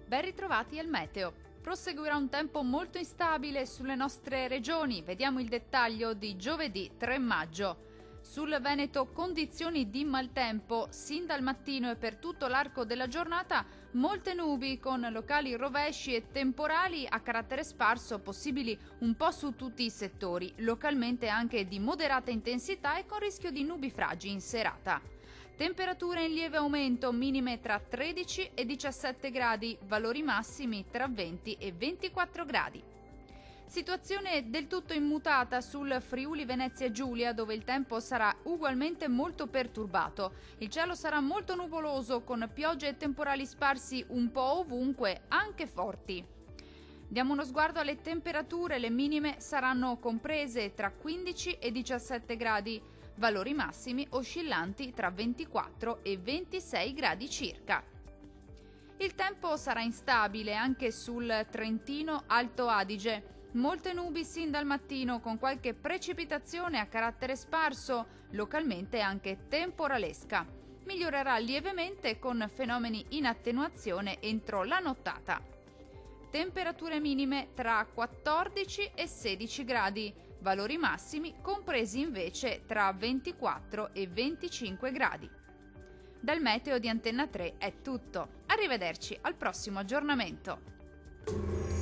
Ben ritrovati al meteo. Proseguirà un tempo molto instabile sulle nostre regioni. Vediamo il dettaglio di giovedì 3 maggio. Sul Veneto condizioni di maltempo sin dal mattino e per tutto l'arco della giornata, molte nubi con locali rovesci e temporali a carattere sparso possibili un po' su tutti i settori, localmente anche di moderata intensità e con rischio di nubifragi in serata. Temperature in lieve aumento, minime tra 13 e 17 gradi, valori massimi tra 20 e 24 gradi. Situazione del tutto immutata sul Friuli Venezia Giulia, dove il tempo sarà ugualmente molto perturbato. Il cielo sarà molto nuvoloso con piogge e temporali sparsi un po' ovunque, anche forti. Diamo uno sguardo alle temperature, le minime saranno comprese tra 15 e 17 gradi, valori massimi oscillanti tra 24 e 26 gradi circa. Il tempo sarà instabile anche sul Trentino Alto Adige. Molte nubi sin dal mattino con qualche precipitazione a carattere sparso, localmente anche temporalesca. Migliorerà lievemente con fenomeni in attenuazione entro la nottata. Temperature minime tra 14 e 16 gradi, valori massimi compresi invece tra 24 e 25 gradi. Dal meteo di Antenna 3 è tutto. Arrivederci al prossimo aggiornamento.